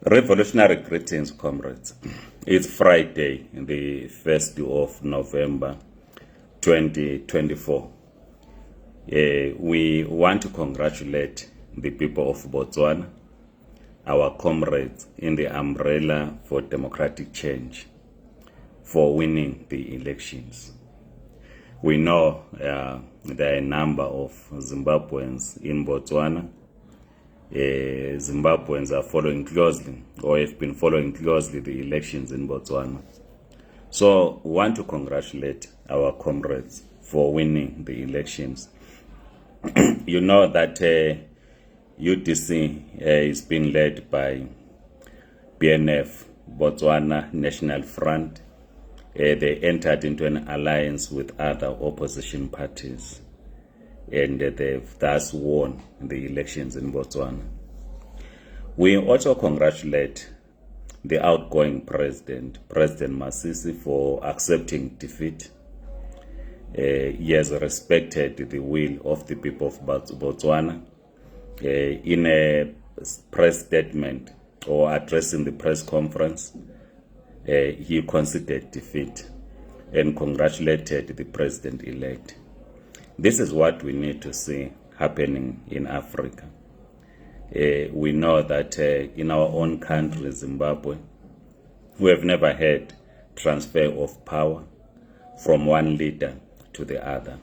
Revolutionary greetings, comrades. It's Friday, the 1st of November 2024. We want to congratulate the people of Botswana, our comrades in the umbrella for democratic change, for winning the elections. We know there are a number of Zimbabweans in Botswana. Zimbabweans are following closely, or have been following closely, the elections in Botswana. So we want to congratulate our comrades for winning the elections. You know that UDC is being led by BNF, Botswana National Front. They entered into an alliance with other opposition parties, and they've thus won the elections in Botswana. We also congratulate the outgoing President Masisi, for accepting defeat. He has respected the will of the people of Botswana. In a press statement or addressing the press conference, he conceded defeat and congratulated the president-elect. This is what we need to see happening in Africa. We know that in our own country, Zimbabwe, we have never had transfer of power from one leader to the other.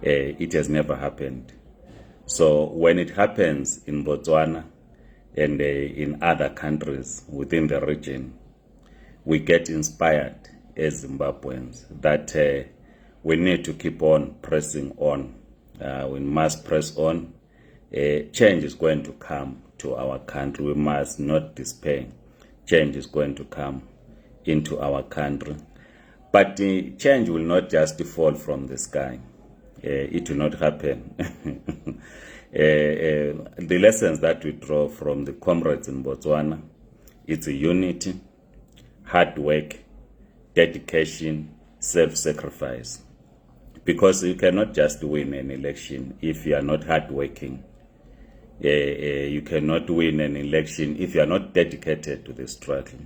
It has never happened. So when it happens in Botswana and in other countries within the region, we get inspired as Zimbabweans that we need to keep on pressing on. We must press on. Change is going to come to our country. We must not despair. Change is going to come into our country. But change will not just fall from the sky. It will not happen. The lessons that we draw from the comrades in Botswana, it's a unity, hard work, dedication, self-sacrifice. Because you cannot just win an election if you are not hardworking. You cannot win an election if you are not dedicated to the struggle.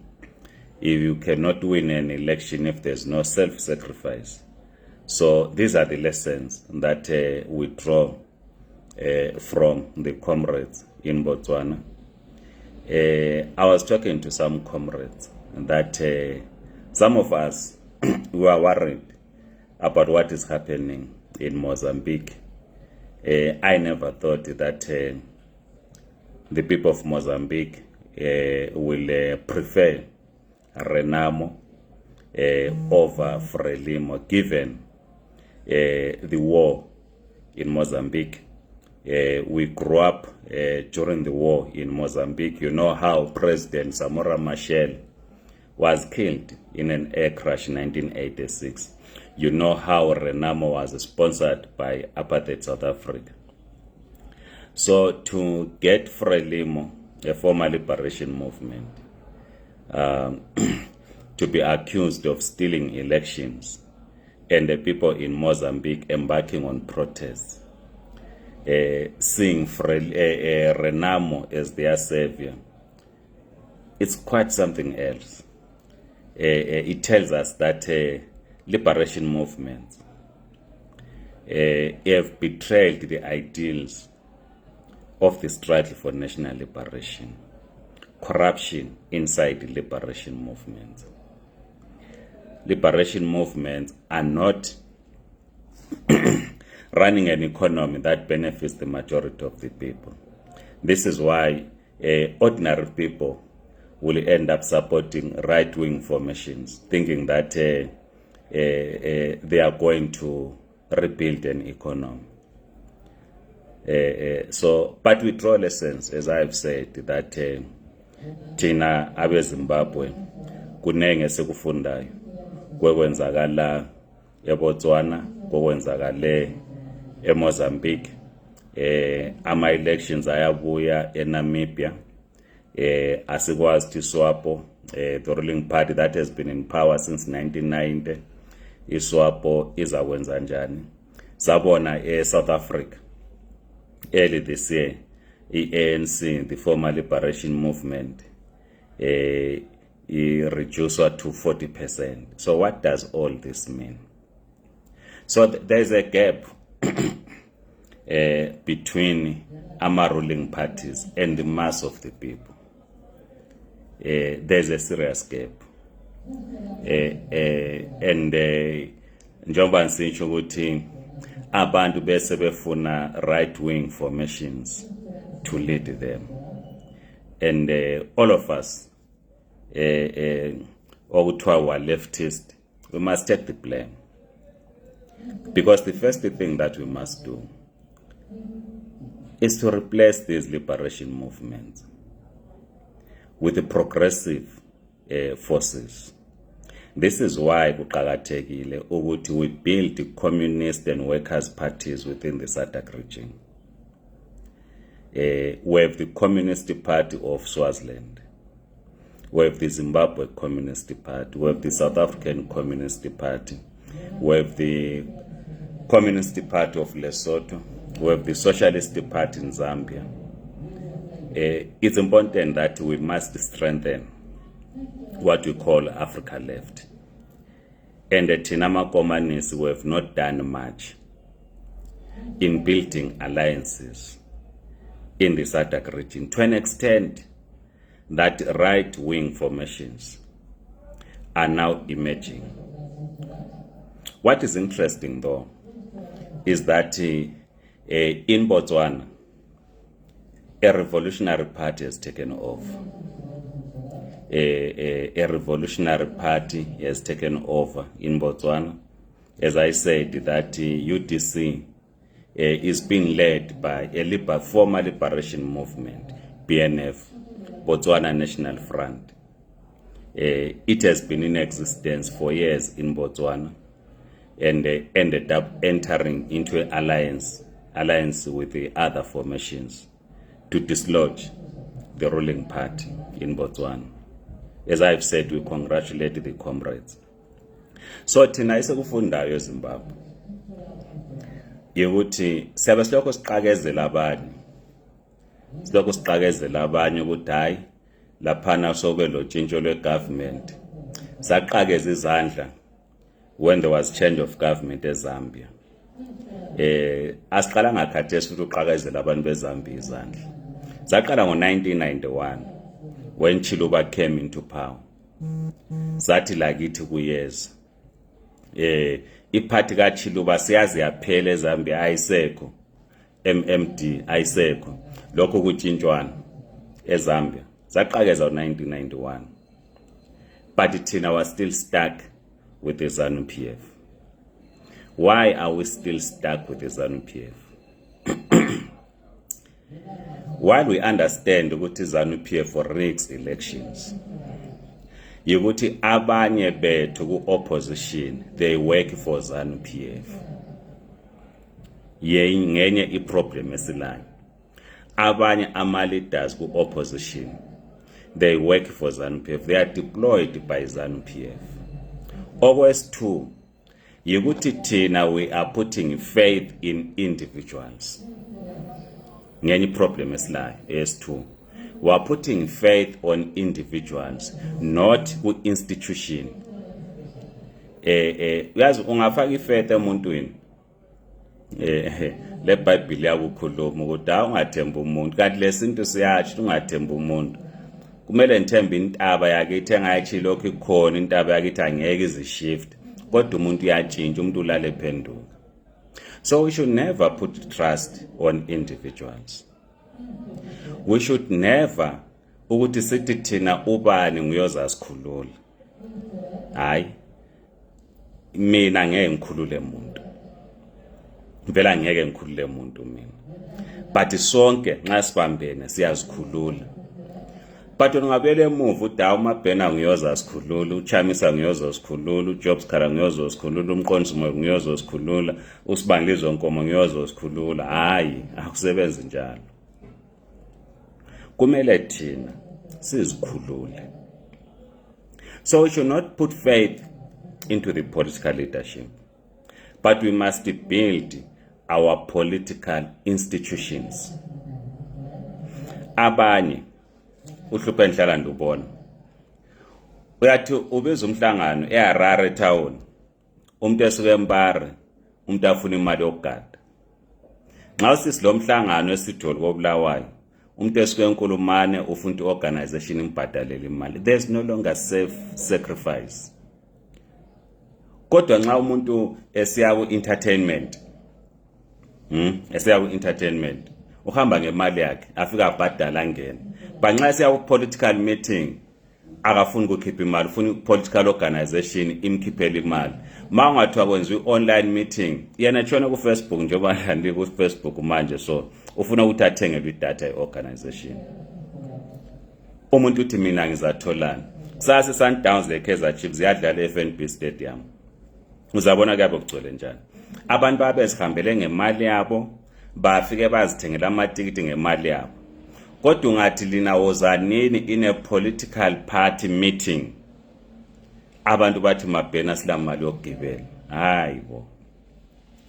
You cannot win an election if there's no self-sacrifice. So these are the lessons that we draw from the comrades in Botswana. I was talking to some comrades that some of us were worried about what is happening in Mozambique. I never thought that the people of Mozambique will prefer Renamo over Frelimo, given the war in Mozambique. We grew up during the war in Mozambique. You know how President Samora Machel was killed in an air crash in 1986. You know how Renamo was sponsored by apartheid South Africa. So to get Frelimo, a former liberation movement, to be accused of stealing elections, and the people in Mozambique embarking on protests, seeing Renamo as their savior, it's quite something else. It tells us that liberation movements have betrayed the ideals of the struggle for national liberation, corruption inside the liberation movements. Liberation movements are not running an economy that benefits the majority of the people. This is why ordinary people will end up supporting right-wing formations, thinking that they are going to rebuild an economy. But we draw lessons, as I've said, that Tina Abe Zimbabwe kunenge sekufundayo kwekwenzakala eBotswana, kwekwenzakale eMozambique, ama-elections ayabuya eNamibia, asikwazi ukuthi SWAPO, the ruling party that has been in power since 1990, iSWAPO izakwenza njani. Sabona South Africa early this year, ANC, the former liberation movement, reduced to 40%. So what does all this mean? So there's a gap between our ruling parties and the mass of the people. There's a serious gap. And njengoba ngisho ukuthi abantu bese befuna right wing formations to lead them, and all of us okuthiwa wa leftist, we must take the blame, because the first thing that we must do is to replace these liberation movements with the progressive forces. This is why kuqakathekile ukuthi we build the communist and workers' parties within the SADC region. We have the Communist Party of Swaziland, we have the Zimbabwe Communist Party, we have the South African Communist Party, we have the Communist Party of Lesotho, we have the Socialist Party in Zambia. It's important that we must strengthen what we call Africa Left. And at Tinama Komanis, we have not done much in building alliances in the SADC region, to an extent that right-wing formations are now emerging. What is interesting, though, is that in Botswana, a revolutionary party has taken off. A revolutionary party has taken over in Botswana. As I said, that UDC is being led by a former liberation movement, BNF, Botswana National Front. It has been in existence for years in Botswana, and ended up entering into an alliance with the other formations to dislodge the ruling party in Botswana. As I've said, we congratulate the comrades. So thina isekufundayo eZimbabwe ukuthi siyabe silokho siqakezela abanye ukuthi hayi laphana sobe lo tshintsho lwegovernment saqakeza izandla when there was change of government eZambia. Asiqala ngakhathesi futhi uqakezela abantu beZambia izandla. Saqala ngo-1991 when Chiluba came into power. Sathi lakithi kuyeza iphathi kaChiluba siyazi yaphela eZambia, ayisekho MMD, ayisekho lokho kutshintshwana eZambia. Saqakeza ngo-1991, but thina was still stuck with the ZANU PF. Why are we still stuck with the ZANU PF? While we understand ukuthi ZANU PF rigs elections, yukuthi abanye bethu ku-opposition they work for ZANU PF. Ngenye i-problem esilayo, abanye ama-leaders ku-opposition they work for ZANU PF, they are deployed by ZANU PF. Okwesithu yukuthi thina we are putting faith in individuals. Ngenye problem esilayo esithu, we are putting faith on individuals, not ku institution. Uyazi ungafaka ifaith emuntwini, le Bible yakukhuluma ukuthi ungathemba umuntu, kanti lesinto siyathi ungathemba umuntu. Kumele nithembe intaba yakithi engayithi lokho ikhona, intaba yakithi angeke izishift, kodwa umuntu uyatshintsha, umuntu ulale phenduka. So we should never put trust on individuals. We should never ukuthi sithi thina ubani nguyoza sikhulula. Hayi, mina ngeke ngikhulule umuntu, vela ngeke ngikhulule umuntu mina, but sonke nxa sibambene siyazikhulula. But ungabele emuva udawu uMabhena nguyoza sikhulula, uChamisa nguyoza sikhulula, uJobs Khara nguyoza sikhulula, uMqondisi nguyoza sikhulula, uSibandlizwe Nkomo nguyoza sikhulula. Hayi, akusebenzi njalo. Kumele thina sizikhulule. So we should not put faith into the political leadership, but we must build our political institutions. Abanye uhluphe enhlala ndubona uyathi ubiza umhlangano eHarare town umuntu esuke eMpare umuntu afuna imali yokugada nxa sisilo mhlangano esitholi koBulawayo umuntu esuke eNkulumane ufuna organization imbhadalele imali. There's no longer self sacrifice. Kodwa nxa umuntu esiya ku entertainment esiya ku entertainment uhamba ngemali yakhe afika abhadala angena. Banxa esiya ku political meeting akafuni ukukhipha imali, ufuna political organization imkhiphele imali. Mangathiwa kwenziwa online meeting yena tshona ku Facebook njengoba landi ku Facebook manje, so ufuna ukuthi athenge idatha yeorganization. Umuntu uthi mina ngizatholana kusasa Sundowns leKaizer Chiefs ziyadlala eFNB Stadium, uzabona kuyabe kugcwele njani. Abantu babezihambele ngemali yabo bafike bazithengela amatikiti ngemali yabo. Kodwa ungathi lina wozanini in a political party meeting abantu bathi mabhena sila mali yokugibela.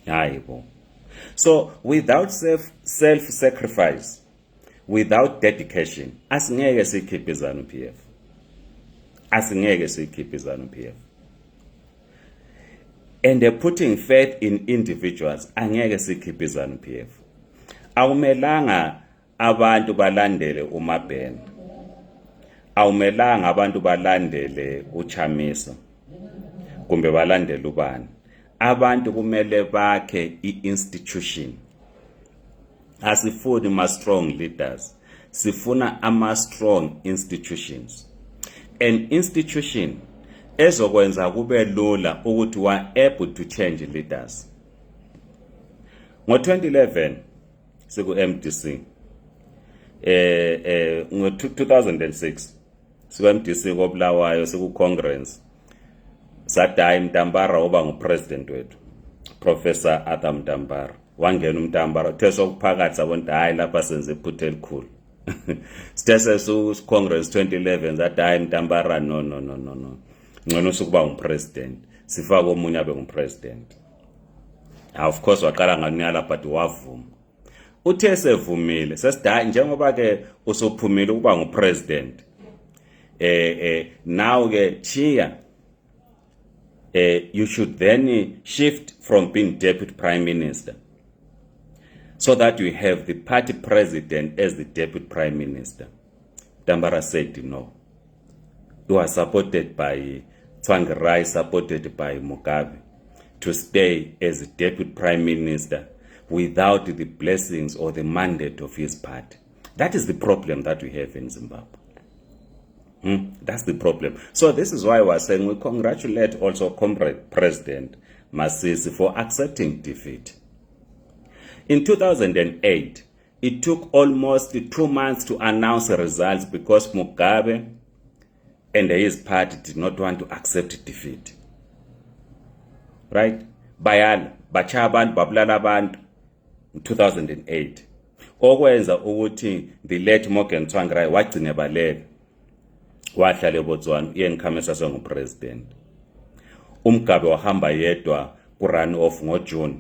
Hayibo. So without self sacrifice, without dedication, asingeke sikhiphe ZANU PF. And putting faith in individuals, angeke sikhiphe ZANU PF. Awumelanga abantu balandele uMabhena, awumelanga abantu balandele uChamisa kumbe balandele ubani. Abantu kumele bakhe i-institution. Asifuni ma-strong leaders, sifuna ama-strong institutions. An institution ezokwenza kube lula ukuthi we are able to change leaders. Ngo-2011 siku-MDC, ngo-2006 siku-MDC koBulawayo siku-Congress, sathi Mtambara oba ngupresident wethu, Professor Arthur Mtambara. Wangena uMtambara uthe sokuphakathi sabona hayi lapha senze iphutha elikhulu. Sithe sesu-Congress 2011 sathi Mtambara no ngcono sokuba ngupresident, sifake omunye abe ngupresident. Of course waqala nganyala but wavuma. Uthe sevumile sesithi njengoba ke usophumile ukuba ngupresident, now ke chiya, you should then shift from being deputy prime minister so that you have the party president as the deputy prime minister. Mtambara said no. He was supported by Tsvangirai, supported by Mugabe, to stay as the deputy prime minister without the blessings or the mandate of his party. That is the problem that we have in Zimbabwe. That's the problem. So this is why we're saying we congratulate also Comrade President Masisi for accepting defeat. In 2008, it took almost 2 months to announce the results because Mugabe and his party did not want to accept defeat. Right? Bayala, bachabantu, babulala abantu in 2008. Okwenza ukuthi the late Morgan Tsvangirai wagcine baleka. Wahlala eBotswana yenkhamisa sengupresident. Mugabe wahamba yedwa ku-run off ngoJune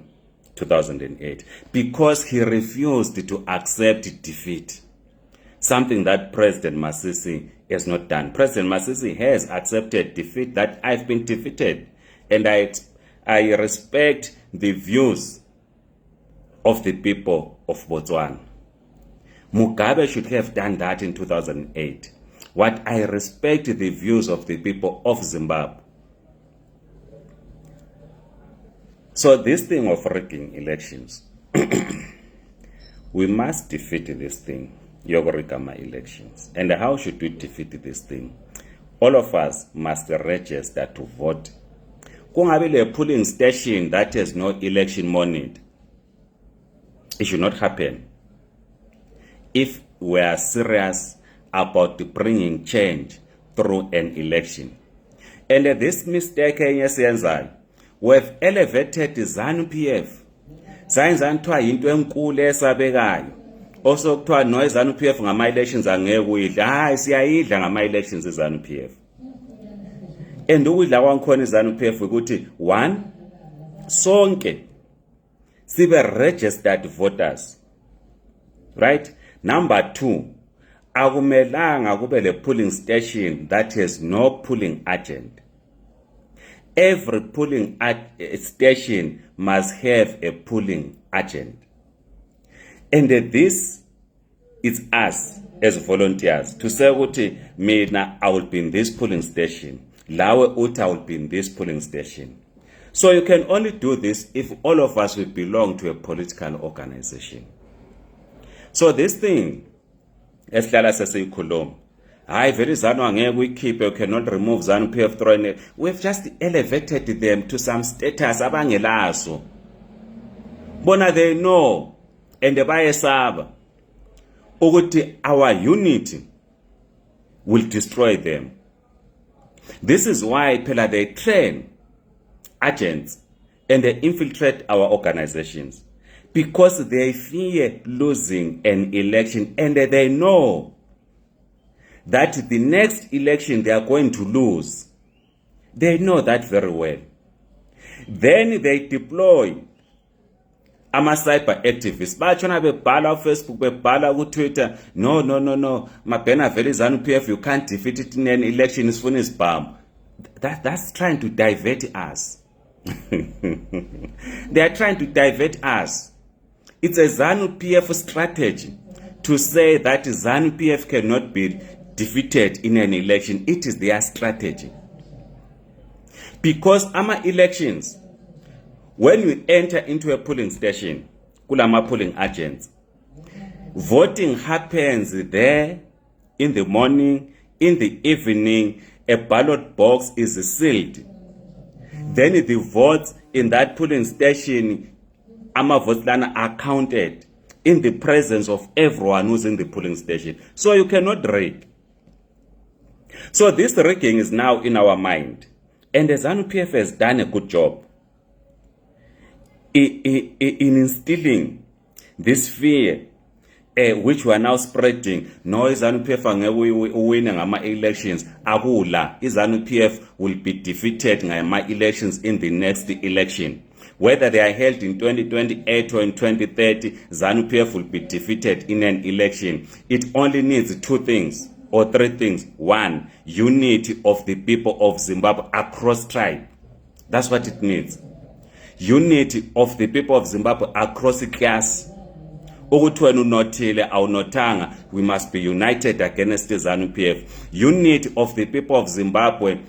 2008 because he refused to accept defeat, something that President Masisi has not done. President Masisi has accepted defeat, that I've been defeated, and I respect the views of the people of Botswana. Mugabe should have done that in 2008. What I respect the views of the people of Zimbabwe. So this thing of rigging elections, we must defeat this thing, Yogorikama elections. And how should we defeat this thing? All of us must register to vote. Kungabe a polling station that has no election monitored. It should not happen. If we are serious about bringing change through an election. And this mistake, we have elevated ZANU PF. Sayenzani kuthiwa into enkulu esabekayo. Also kuthiwa no ZANU PF ngama elections angeke uyidla. Hayi siyayidla ngama elections ZANU PF. And ukudla kwankhona ZANU PF ukuthi 1, sonke sibe registered voters. Right? Number 2, akumelanga kube le polling station that has no polling agent. Every polling station must have a polling agent. And this is us as volunteers to say, ukuthi mina I will be in this polling station. Lawe uta will be in this polling station. So you can only do this if all of us will belong to a political organization. So this thing, esihlala sesiyikhuluma, hayi vele ZANU angeke uyikhiphe, you cannot remove ZANU PF throwing. We've just elevated them to some status abangelaso. Bona they know and bayesaba ukuthi our unity will destroy them. This is why phela they train agents and they infiltrate our organizations, because they fear losing an election and they know that the next election they are going to lose. They know that very well. Then they deploy ama-cyber activists. Bachona bebhala Facebook, bebhala ku-Twitter, no, mabhena vele ZANU PF, you can't defeat it in an election, isifuna isibhamu. That's trying to divert us. They are trying to divert us. It's a ZANU PF strategy to say that ZANU PF cannot be defeated in an election. It is their strategy. Because our elections, when we enter into a polling station, kulama polling agents, voting happens there in the morning, in the evening, a ballot box is sealed. Then the votes in that polling station, votes are counted in the presence of everyone who's in the polling station. So you cannot rig. So this rigging is now in our mind. And the ZANU PF has done a good job in instilling this fear, which we are now spreading. No, ZANU PF winning ama elections. Akula, ZANU PF will be defeated in ama elections in the next election. Whether they are held in 2028 or in 2030, ZANU PF will be defeated in an election. It only needs two things or three things. One, unity of the people of Zimbabwe across tribe. That's what it needs. Unity of the people of Zimbabwe across class. We must be united against the ZANU PF. Unity of the people of Zimbabwe,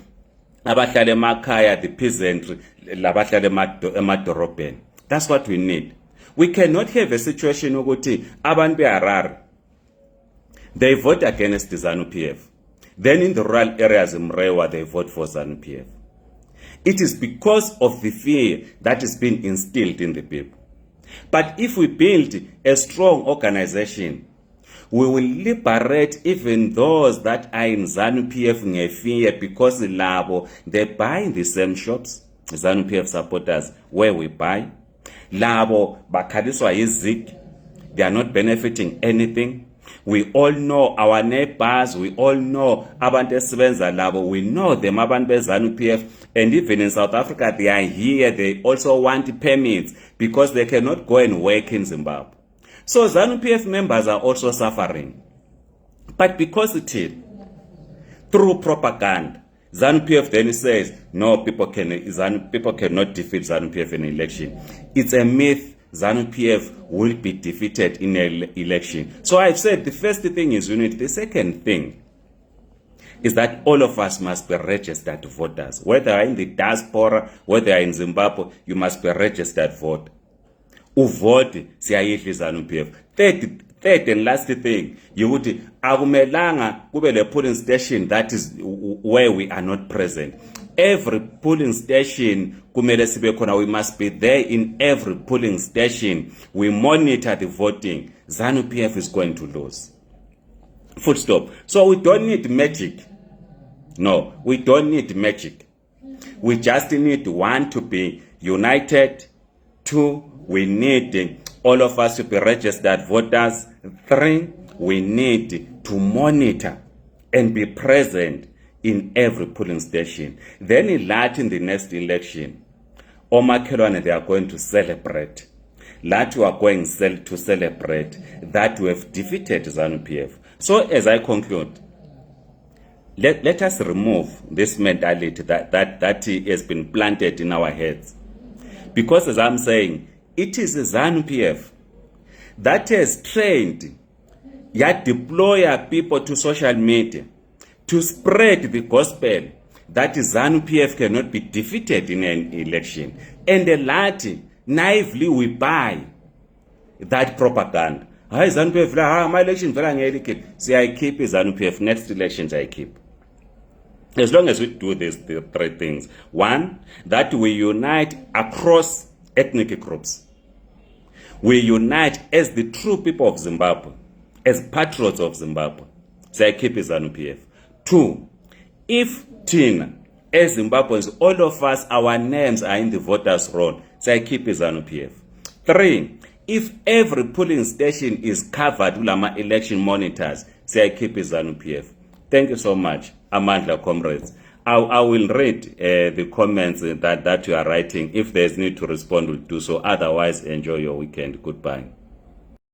abahlala emakhaya, the peasantry, labahlala emadorobheni. That's what we need. We cannot have a situation ukuthi abantu beHarare they vote against the ZANU PF. Then in the rural areas in Mrewa they vote for ZANU PF. It is because of the fear that is being instilled in the people. But if we build a strong organization, we will liberate even those that are in ZANU PF ngefear, because labo they buy in the same shops, ZANU PF supporters, where we buy. Labo bakhaliswa yizik, they are not benefiting anything. We all know our neighbors, we all know abantu esebenza labo, we know them abantu beZANU PF, and even in South Africa they are here, they also want permits because they cannot go and work in Zimbabwe. So ZANU PF members are also suffering. But because it is through propaganda, ZANU PF then says, no, people cannot defeat ZANU PF in an election. It's a myth. ZANU PF will be defeated in an election. So I've said the first thing is unity. The second thing is that all of us must be registered voters. Whether in the diaspora, whether in Zimbabwe, you must be registered voter. Uvote siyayidla ZANU PF. Third and last thing, you would akumelanga kube le polling station that is where we are not present. Every polling station kumele sibe khona, we must be there in every polling station. We monitor the voting. ZANU PF is going to lose. Full stop. So we don't need magic. No, we don't need magic. We just need, one, to be united. Two, we need all of us to be registered voters. Three, we need to monitor and be present in every polling station. Then in Latin, the next election, Omakhelwane, they are going to celebrate. Lati are going to celebrate that we have defeated ZANU PF. So as I conclude, let us remove this mentality that has been planted in our heads. Because as I'm saying, it is the ZANU-PF that has trained, yet deploy people to social media to spread the gospel that ZANU-PF cannot be defeated in an election. And the latter, naively we buy that propaganda. Hi, ZANU-PF, my election, say I keep ZANU-PF, next elections I keep. As long as we do the three things. One, that we unite across ethnic groups. We unite as the true people of Zimbabwe, as patriots of Zimbabwe. Say I keep ZANU-PF. Two, if Tina, as Zimbabweans, all of us, our names are in the voters' roll, say I keep ZANU-PF. Three, if every polling station is covered with our election monitors, say I keep ZANU-PF. Thank you so much, Amandla comrades. I will read the comments that you are writing. If there's need to respond, we'll do so. Otherwise, enjoy your weekend. Goodbye.